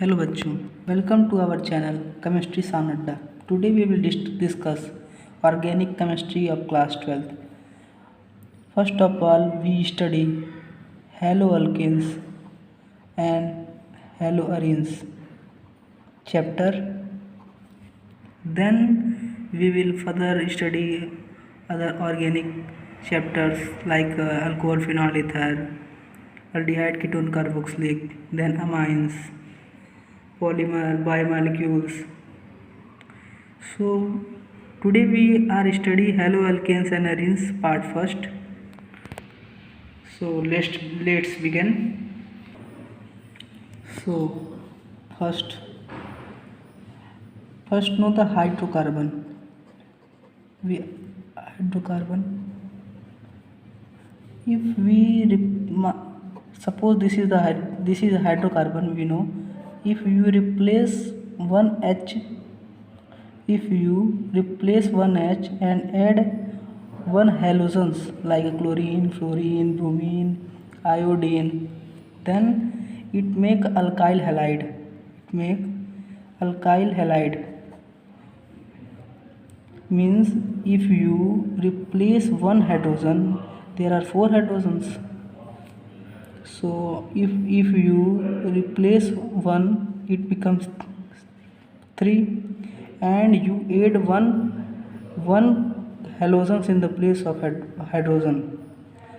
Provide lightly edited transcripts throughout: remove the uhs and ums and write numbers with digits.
Hello बच्चों, welcome to our channel chemistry साम अड्डा। Today we will discuss organic chemistry of class 12th। First of all we study haloalkanes and haloarenes chapter. Then we will further study other organic chapters like alcohol phenol ether, aldehyde ketone carboxylic, then amines, polymer biomolecules. So today we are study haloalkanes and arenes part first. So let's begin. So first know the hydrocarbon. Hydrocarbon, if we suppose this is a hydrocarbon, we know if you replace one H and add one halogens like chlorine, fluorine, bromine, iodine, then it make alkyl halide. Means if you replace one hydrogen, there are 4 hydrogens. So if you replace one, it becomes 3, and you add one halogens in the place of hydrogen,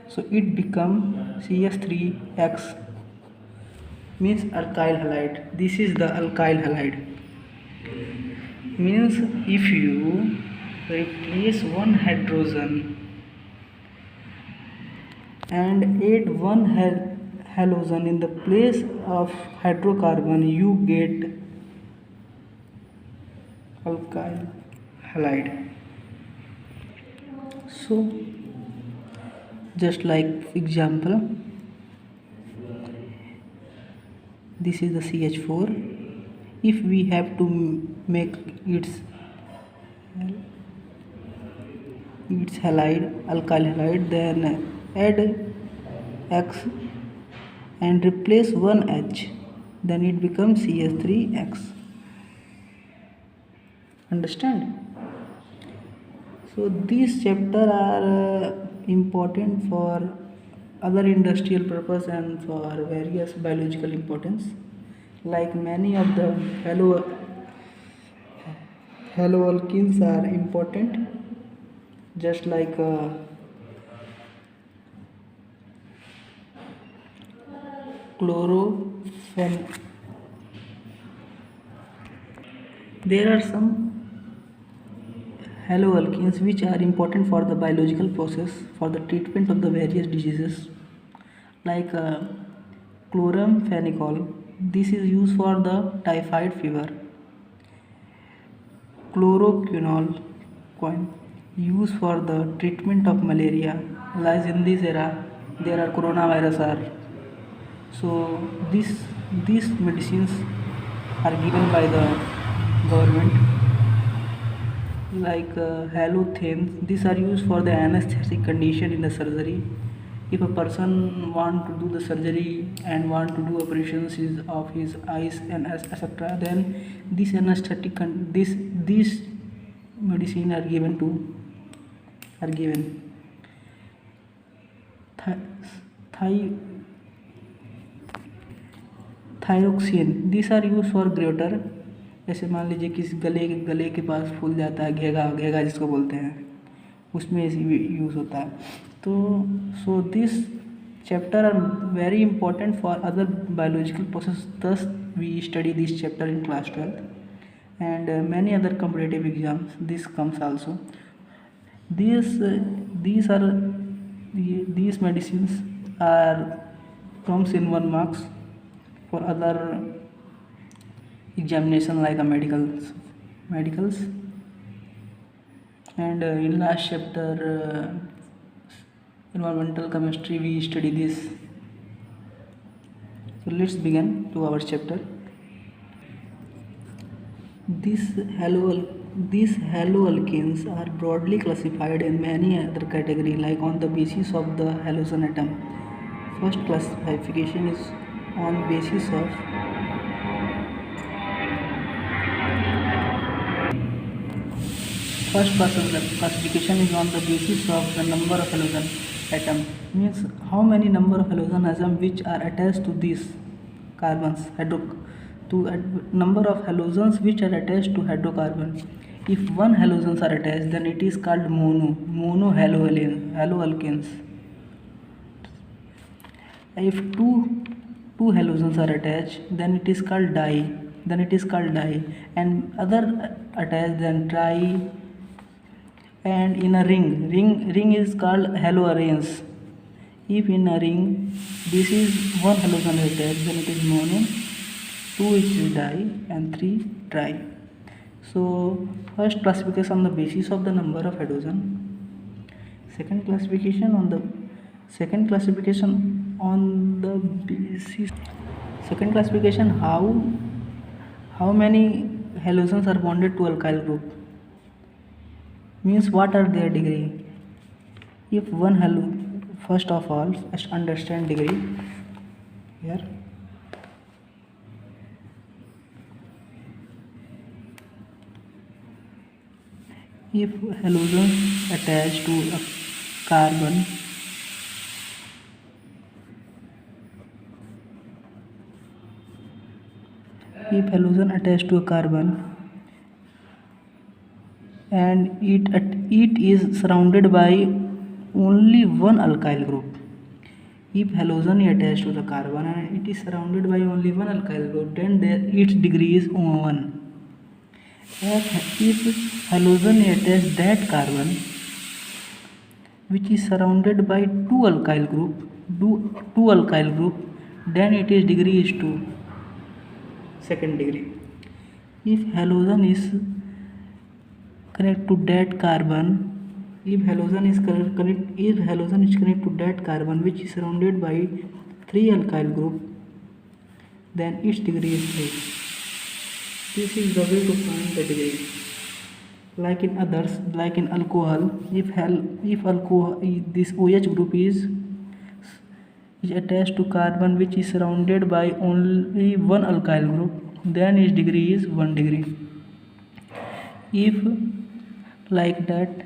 so it become CH3X, means alkyl halide. This is the alkyl halide. Means if you replace one hydrogen and add one halogen in the place of hydrocarbon, you get alkyl halide. So just like example, this is the CH4. if we have to make its halide, alkyl halide, then add X and replace one H, then it becomes CH3X. Understand? So these chapter are important for other industrial purpose and for various biological importance. Like many of the haloalkenes are important, just like chlorofan. There are some haloalkenes which are important for the biological process for the treatment of the various diseases, like chloramphenicol. This is used for the typhoid fever. Chloroquinol, used for the treatment of malaria. Like in this era there are coronavirus are, so these medicines are given by the government. Like halothane, these are used for the anesthetic condition in the surgery. If a person want to do the surgery and want to do operations of his eyes and etc., then this anesthetic these medicine are given. Thyroxine, this are use for greater. जैसे मान लीजिए किसी गले के पास फूल जाता है, घेगा जिसको बोलते हैं, उसमें यूज़ होता है. तो so this chapter are very important for other biological process. Thus we study this chapter in class 12 and many other competitive exams this comes also. These medicines are comes in 1 marks for other examination like a medicals. And in last chapter environmental chemistry we study this. So let's begin to our chapter. These haloalkenes are broadly classified in many other categories, like on the basis of the halogen atom. First classification is on basis of First classification is on the basis of the number of halogen atom. Means how many number of halogen atom which are attached to these carbons, number of halogens which are attached to hydrocarbon. If one halogens are attached, then it is called mono haloalkanes. If two halogens are attached, then it is called di, and other attached, then tri, and in a ring is called haloarenes. If in a ring this is one halogen attached, then it is mono, 2 is di, and 3 tri. So first classification on the basis of the number of hydrogen. Second classification on the basis. Second classification, how many halogens are bonded to alkyl group. Means what are their degree. If one first of all, understand degree here. If halogens attached to a carbon, and it is surrounded by only one alkyl group. If halogen is attached to the carbon and it is surrounded by only one alkyl group, then its degree is 1. If halogen is attached that carbon which is surrounded by two alkyl group, then its degree is 2, second degree. If halogen is connected to that carbon, which is surrounded by 3 alkyl group, then its degree is 3. This is the way to find the degree. Like in alcohol, if alcohol, this OH group is attached to carbon which is surrounded by only one alkyl group, then its degree is 1 degree. If like that,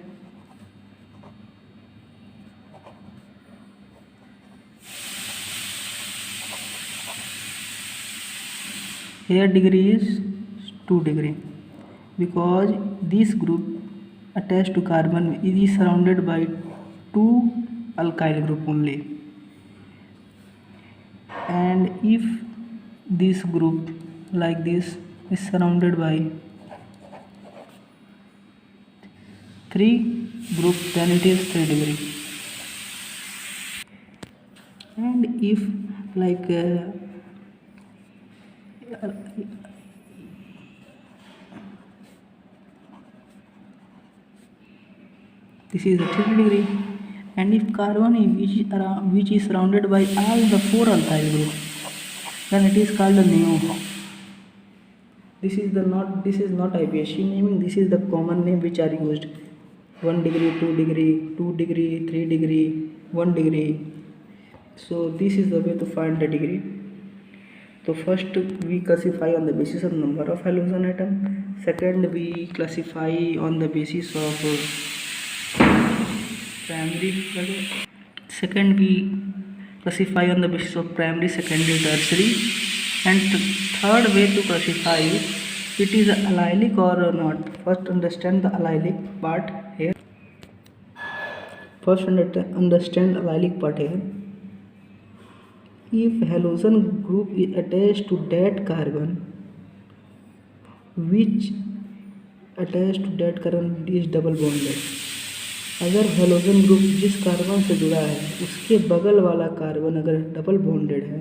here degree is 2 degree, because this group attached to carbon is surrounded by 2 alkyl group only, and if this group like this is surrounded by 3 group, then it is 3 degree. And if like this is a 3 degree, and if carbon which is surrounded by all the 4 alkyl groups, then it is called a neo. This is not IPSC naming. This is the common name which are used: 1 degree, 2 degree, 2 degree, 3 degree, 1 degree. So this is the way to find the degree. So first we classify on the basis of number of halogen atom. Second, we classify on the basis of primary. Second, we classify on the basis of primary, secondary, tertiary. And third way to classify it is allylic or not. First understand the allylic part here. If halogen group is attached to that carbon which attached to that carbon is double bonded, अगर halogen group जिस carbon से जुड़ा है उसके बगल वाला carbon अगर double bonded है,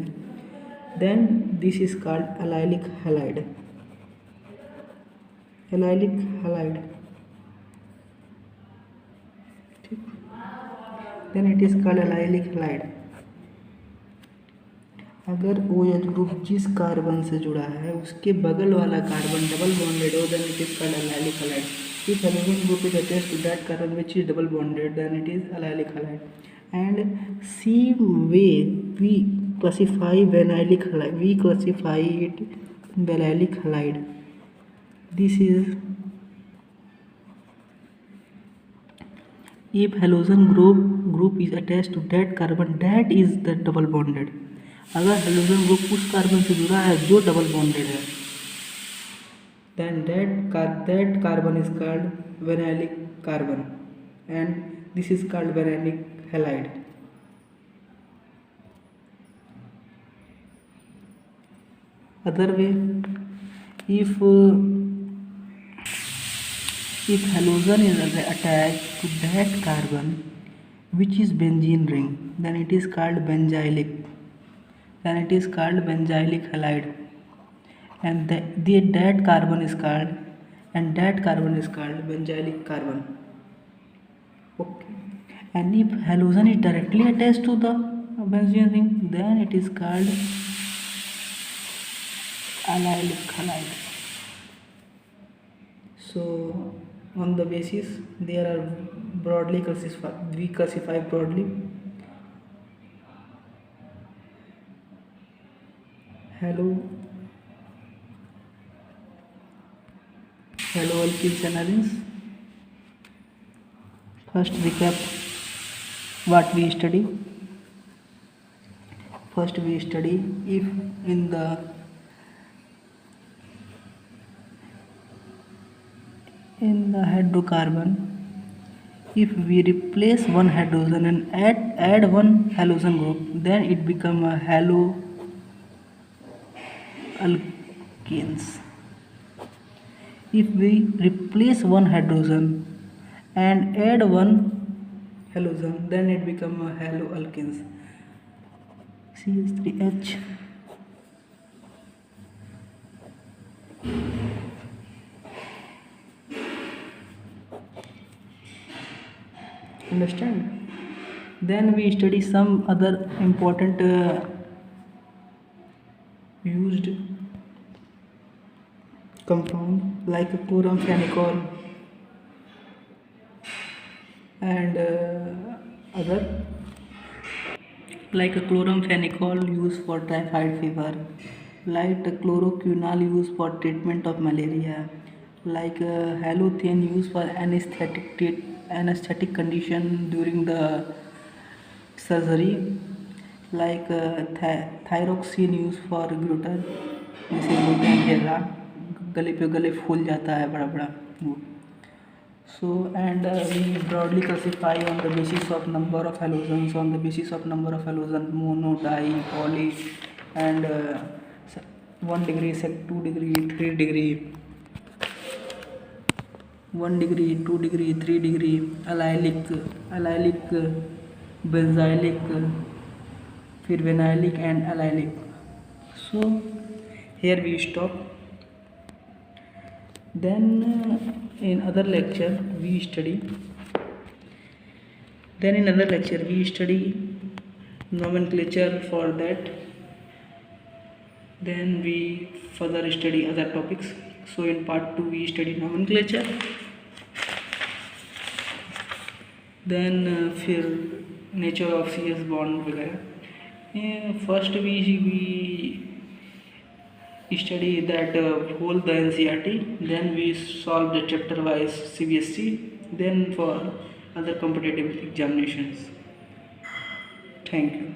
then this is called allylic halide. Then it is called allylic halide. अगर OH ग्रुप जिस कार्बन से जुड़ा है उसके बगल वाला कार्बन डबल बॉन्डेड हो, then it is called allylic halide. If halogen group is attached to that carbon which is double bonded, then it is allylic halide. And same way we classify vinylic halide. We classify it vinylic halide. This is if halogen group is attached to that carbon that is the double bonded. अगर halogen group उस carbon से जुड़ा है जो double bonded है, then that carbon is called vinylic carbon, and this is called vinylic halide. Other way, if halogen is attached to that carbon which is benzene ring, then it is called benzylic halide, and that carbon is called benzylic carbon. Okay. And if halogen is directly attached to the benzene ring, then it is called allylic halide. So on the basis, there are broadly we classify broadly haloalkyls and arenes. First recap what we study. First we study if in the hydrocarbon, if we replace one hydrogen and add one halogen group, then it become a haloalkanes. If we replace one hydrogen and add one halogen, then it become a haloalkanes. CH3H. Understand? Then we study some other important used compound like chloramphenicol and other, like chloramphenicol used for typhoid fever, like chloroquinol used for treatment of malaria, like halothane used for anesthetic condition during the surgery, like thyroxine used for gluten, जैसे gluten Hera गले फूल जाता है बड़ा बड़ा वो. So and we broadly classify on the basis of number of halogens, mono, di, poly, and 1 degree, 2 degree, 3 degree, 1 degree, 2 degree, 3 degree, allylic, benzylic, फिर vinylic and allylic. So here we stop. Then in another lecture we study nomenclature for that. Then we further study other topics. So in part 2 we study nomenclature. Then फिर nature of CS bond वगैरह. First we study that whole the NCERT, then we solve the chapter wise CBSE, then for other competitive examinations. Thank you.